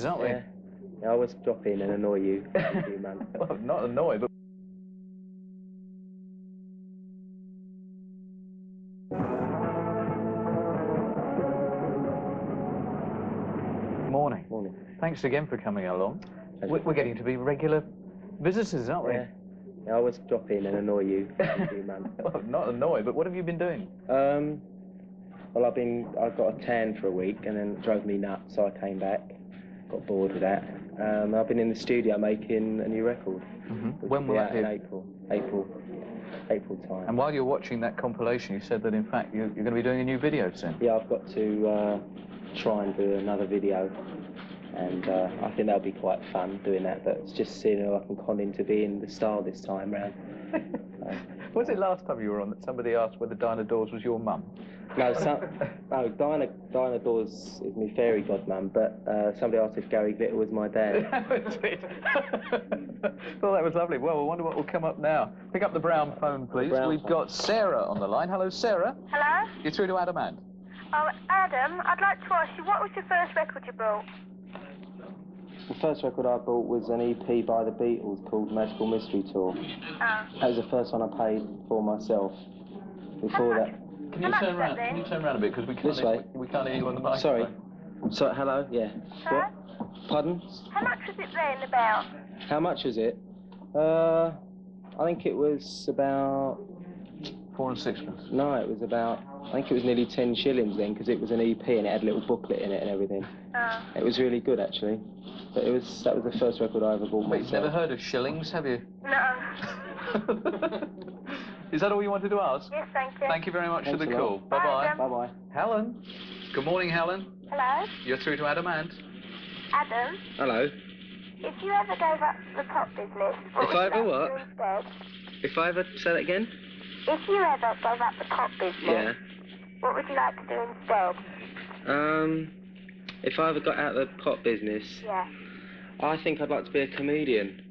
Is that right? Yeah, I always drop in and annoy you, man. Well, not annoy, but... Morning. Morning. Thanks again for coming along. We're getting to be regular visitors, aren't we? Yeah, I always drop in and annoy you, man. Well, not annoy, but what have you been doing? Well, I got a tan for a week and then it drove me nuts, so I came back, got bored with that. I've been in the studio making a new record. When will that be? In April time. And while you're watching that compilation, you said that in fact you're going to be doing a new video soon. Yeah, I've got to try and do another video, and I think that'll be quite fun doing that, but it's just seeing who I can con into being the star this time round. Was it last time you were on that somebody asked whether Dinah Dawes was your mum? No, Dinah Dawes is my fairy godmum, but somebody asked if Gary Glitter was my dad. Well, that was lovely. Well, I wonder what will come up now. Pick up the brown phone, please. We've got Sarah on the line. Hello, Sarah. Hello? You're through to Adam Ant. Oh, Adam, I'd like to ask you, what was your first record you bought? The first record I bought was an EP by the Beatles called Magical Mystery Tour. Oh. That was the first one I paid for myself. Before that... Can you turn around? Can you turn around a bit, because we can't hear you on the microphone. Sorry, hello, yeah. Hello? What? Pardon? How much was it then about? How much was it? I think it was about... 4 and sixpence. No, it was about... I think it was nearly 10 shillings then, because it was an EP and it had a little booklet in it and everything. Oh. It was really good, actually. But that was the first record I ever bought myself. You've never heard of shillings, have you? No. Is that all you wanted to ask? Yes, thank you. Thank you very much for the Thanks a call. lot. Bye-bye. Bye-bye. Helen. Good morning, Helen. Hello? You're through to Adam Ant. Adam, Hello. if you ever gave up the pop business, what If would I you ever like what? to do instead? If I ever... Say that again? If you ever gave up the pop business, Yeah. what would you like to do instead? If I ever got out of the pop business, Yeah. I think I'd like to be a comedian.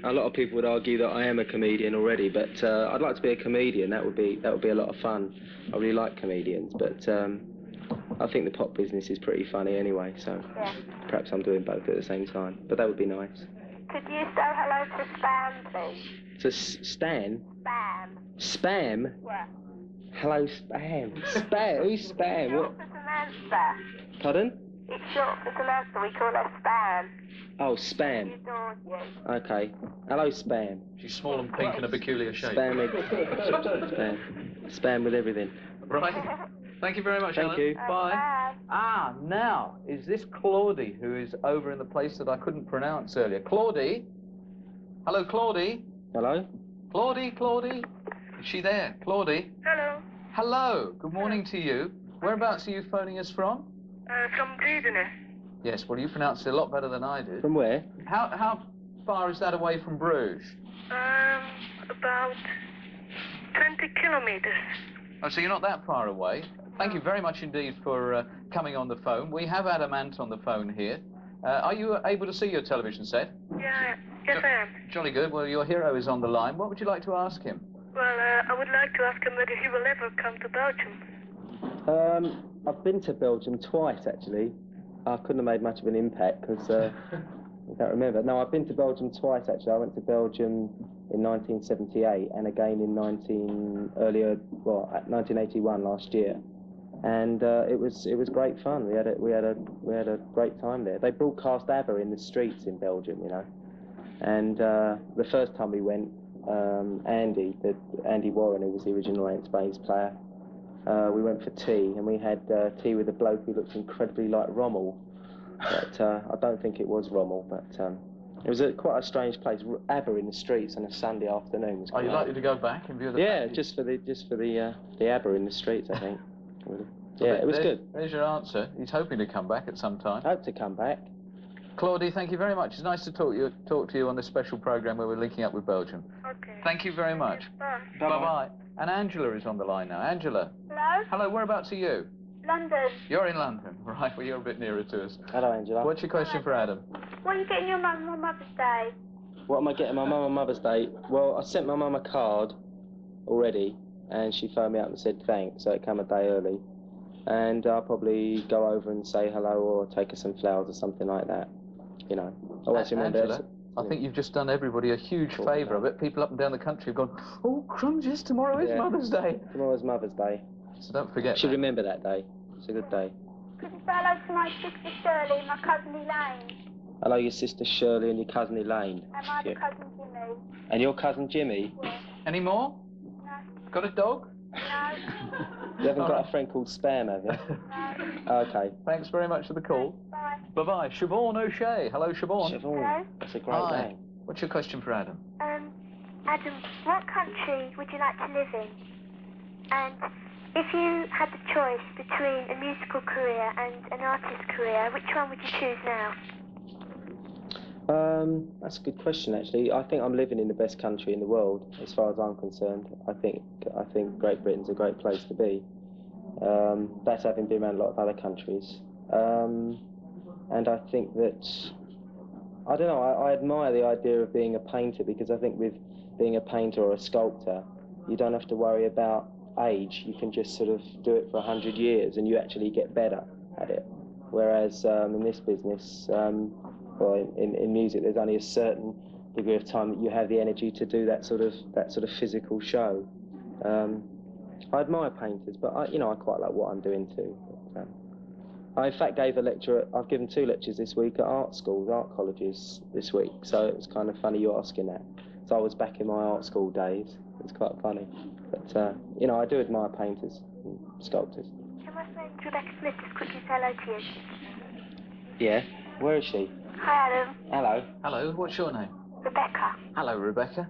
A lot of people would argue that I am a comedian already, but I'd like to be a comedian. That would be a lot of fun. I really like comedians, but I think the pop business is pretty funny anyway, so Yeah. perhaps I'm doing both at the same time. But that would be nice. Could you say hello to Spam, please? So Stan? Spam. Spam? Yeah. Hello, Spam. Spam? Who's Spam? What? Short for Samantha. Pardon? It's short for Samantha. We call her Spam. Oh, She Spam. adores you. Okay. Hello, Spam. She's small and pink in a peculiar shape. Spam. Spam with everything. Right. Thank you very much, Thank Helen. you. Bye. Bye. Ah, now, is this Claudie, who is over in the place that I couldn't pronounce earlier? Claudie? Hello, Claudie? Hello? Claudie? Is she there? Claudie? Hello. Hello. Good morning to you. Whereabouts are you phoning us from? From Eden. Yes, well, you pronounced it a lot better than I did. From where? How far is that away from Bruges? About 20 kilometers. Oh, so you're not that far away. Thank you very much indeed for coming on the phone. We have Adam Ant on the phone here. Are you able to see your television set? Yeah, yes I am. Jolly good. Well, your hero is on the line. What would you like to ask him? Well, I would like to ask him whether he will ever come to Belgium. I've been to Belgium twice, actually. I couldn't have made much of an impact, because I can't remember. No, I've been to Belgium twice, actually. I went to Belgium in 1978 and again in 1981 last year. And it was great fun. We had a great time there. They broadcast ABBA in the streets in Belgium, you know. And the first time we went, Andy Warren, who was the original Ants bass player, we went for tea, and we had tea with a bloke who looked incredibly like Rommel. But I don't think it was Rommel, but it was quite a strange place. ABBA in the streets on a Sunday afternoon. Are you likely to go back and view the... Yeah, just for the ABBA in the streets, I think. Yeah, it was good. There's your answer. He's hoping to come back at some time. Hope to come back. Claudie, thank you very much. It's nice to talk to you on this special programme where we're linking up with Belgium. Okay. Thank you very much. Bye. Bye-bye. And Angela is on the line now. Angela. Hello? Hello, whereabouts are you? London. You're in London. Right, well, you're a bit nearer to us. Hello, Angela. What's your question for Adam? What are you getting your mum on Mother's Day? What am I getting my mum on Mother's Day? Well, I sent my mum a card already, and she phoned me up and said thanks, so it came a day early. and I'll probably go over and say hello or take her some flowers or something like that. You know. I always remember. Angela, I think you've just done everybody a huge favour. I bet people up and down the country have gone, oh, crumbs, yes, tomorrow is Mother's Day. Tomorrow's Mother's Day. So don't forget Should remember that day. It's a good day. Could you say hello to my sister Shirley and my cousin Elaine? Hello, your sister Shirley and your cousin Elaine. And my other cousin Jimmy. And your cousin Jimmy? Yeah. Any more? No. Got a dog? No. You haven't got a friend called Spam, have you? No. Okay. Thanks very much for the call. Bye. Bye-bye. Siobhan O'Shea. Hello, Siobhan. Siobhan. Hello. That's a great Hi. name. What's your question for Adam? Adam, what country would you like to live in? And if you had the choice between a musical career and an artist's career, which one would you choose now? That's a good question, actually. I think I'm living in the best country in the world, as far as I'm concerned. I think Great Britain's a great place to be. That's having been around a lot of other countries. And I think that, I don't know, I admire the idea of being a painter, because I think with being a painter or a sculptor, you don't have to worry about age. You can just sort of do it for 100 years and you actually get better at it. Whereas in this business, well, in music, there's only a certain degree of time that you have the energy to do that sort of physical show. I admire painters, but I quite like what I'm doing too. But, I in fact gave a lecture. I've given 2 lectures this week at art schools, art colleges this week. So it was kind of funny you asking that. So I was back in my art school days. It's quite funny. But I do admire painters and sculptors. Can my friend Rebecca Smith just quickly say hello to you? Yeah. Where is she? Hi, Adam. Hello. Hello, what's your name? Rebecca. Hello, Rebecca.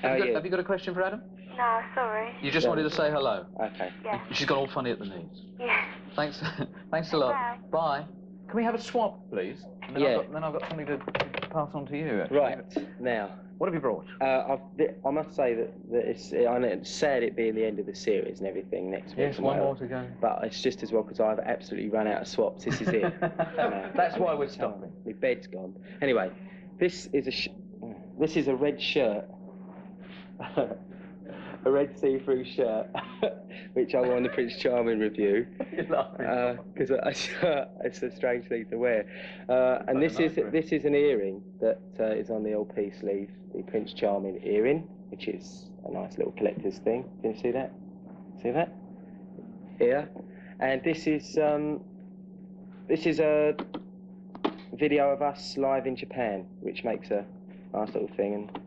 How are you? Have you got a question for Adam? No, sorry. You just wanted to say hello? Okay. Yeah. She's got all funny at the knees. Yeah. Thanks, thanks a lot. Bye. Bye. Can we have a swap, please? And then Yeah. I've got something to pass on to you. Actually. Right, now. What have you brought? I must say that I know it's sad it being the end of the series and everything next week. Yes, one more to go. But it's just as well, because I've absolutely run out of swaps. This is it. That's why we're stopping. My bed's gone. Anyway, this is a red shirt. A red see-through shirt, which I wore on the Prince Charming review. Because it's a strange thing to wear. And this is an earring that is on the LP sleeve, the Prince Charming earring, which is a nice little collector's thing. Can you see that? See that? Here. And this is a video of us live in Japan, which makes a nice little thing, and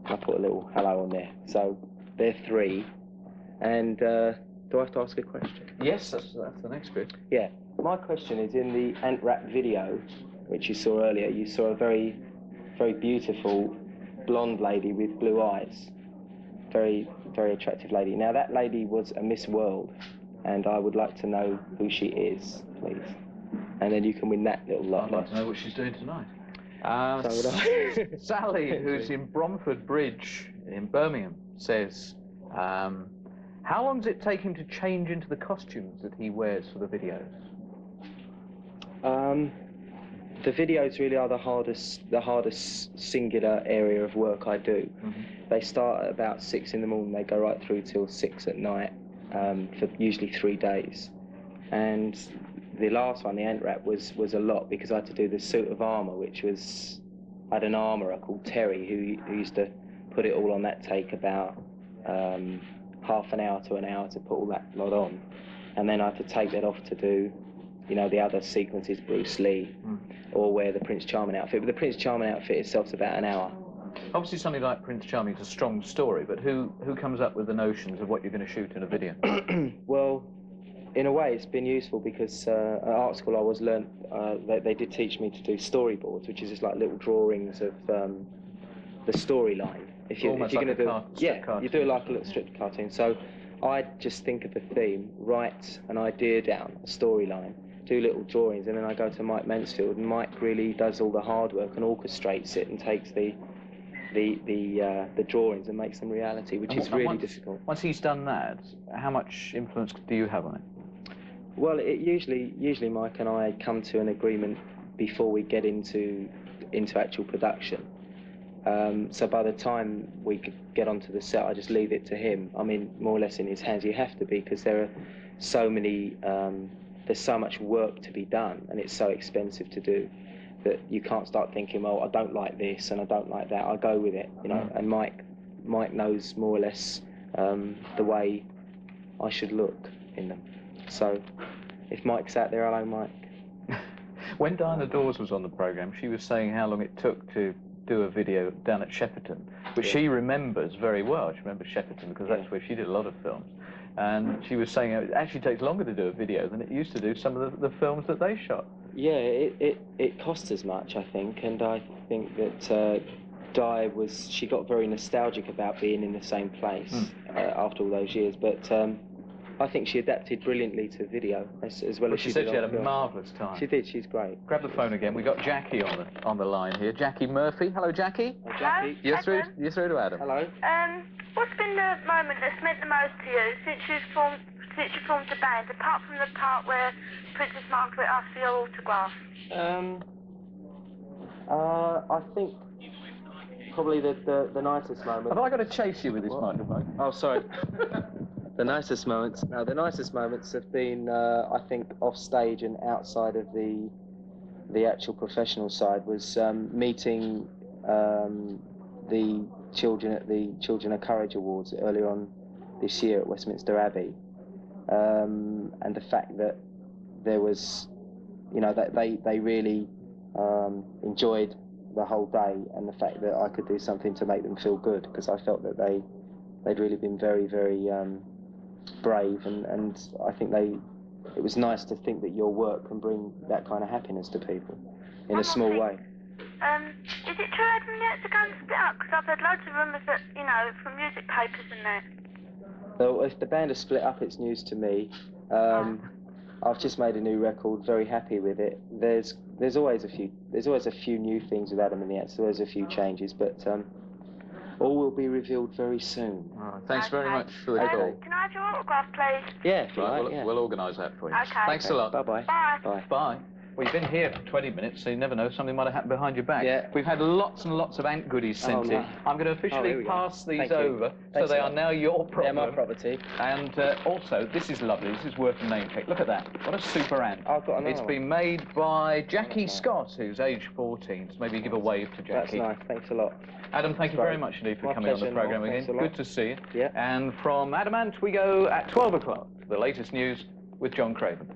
I put a little hello on there. So they're 3. And do I have to ask a question? Yes, that's the next bit. Yeah. My question is, in the Ant Wrap video, which you saw earlier, you saw a very, very beautiful blonde lady with blue eyes. Very, very attractive lady. Now, that lady was a Miss World, and I would like to know who she is, please. And then you can win that little lot. I'd like to know what she's doing tonight. So would I. Sally, who's in Bromford Bridge in Birmingham, says, how long does it take him to change into the costumes that he wears for the videos? The videos really are the hardest singular area of work I do. Mm-hmm. They start at about 6 in the morning, they go right through till 6 at night, for usually 3 days. And the last one, the Ant Wrap, was a lot, because I had to do the suit of armour, which was, I had an armourer called Terry who used to put it all on. That take about half an hour to an hour to put all that lot on. And then I had to take that off to do, the other sequences, Bruce Lee, or wear the Prince Charming outfit. But the Prince Charming outfit itself's about an hour. Obviously something like Prince Charming is a strong story, but who comes up with the notions of what you're going to shoot in a video? Well, in a way, it's been useful, because at art school I was learnt, they did teach me to do storyboards, which is just like little drawings of the storyline. If you're going to do, you do it like a little strip cartoon. So I just think of the theme, write an idea down, a storyline, do little drawings, and then I go to Mike Mansfield, and Mike really does all the hard work and orchestrates it and takes the drawings and makes them reality, which is really difficult. Once he's done that, how much influence do you have on it? Well, usually Mike and I come to an agreement before we get into actual production. So by the time we get onto the set, I just leave it to him. I mean, more or less in his hands. You have to be, because there are so many, there's so much work to be done, and it's so expensive to do, that you can't start thinking, well, I don't like this and I don't like that. I go with it, you know. And Mike knows more or less the way I should look in them. So if Mike's out there, hello, Mike. When Diana Dawes was on the programme, she was saying how long it took to do a video down at Shepperton, which she remembers very well. She remembers Shepperton because that's where she did a lot of films. And she was saying it actually takes longer to do a video than it used to do some of the films that they shot. Yeah, it cost as much, I think, and I think that Di she got very nostalgic about being in the same place after all those years, but I think she adapted brilliantly to video as well as she said. She had a film. marvellous time. She did. She's great. Grab the phone again. We've got Jackie on the line here. Jackie Murphy. Hello, Jackie. Hello, Jackie. You're through to Adam. Hello. What's been the moment that's meant the most to you since you formed the band, apart from the part where Princess Margaret asked for your autograph? I think probably the nicest moment. Have I got to chase you with this microphone? Oh, sorry. The nicest moments have been, I think, off stage and outside of the actual professional side, was meeting the children at the Children of Courage Awards earlier on this year at Westminster Abbey, and the fact that there was, you know, that they really enjoyed the whole day, and the fact that I could do something to make them feel good, because I felt that they'd really been very, very brave, and I think it was nice to think that your work can bring that kind of happiness to people in a small way. Is it true, Edmond, that the gun split up? Because I've heard loads of rumours that, you know, from music papers and that. So if the band has split up, it's news to me. I've just made a new record, very happy with it. There's always a few new things with Adam and the Ants. There's always a few changes, but all will be revealed very soon. Thanks very much for the call. Can I have your autograph, please? Yeah, We'll organise that for you. Okay. Thanks a lot. Bye-bye. Bye. Bye. Bye. Well, you've been here for 20 minutes, so you never know, something might have happened behind your back. Yeah. We've had lots and lots of ant goodies sent in. I'm going to officially pass these over, so they are now your property. Yeah, my property. And also, this is lovely. This is worth a name check. Look at that. What a super ant. I've got another It's been made by Jackie Scott, who's age 14. So maybe give a wave to Jackie. That's nice. Thanks a lot. Adam, thank you very much indeed for coming on the programme again. Good to see you. Yeah. And from Adamant, we go at 12 o'clock. The latest news with John Craven.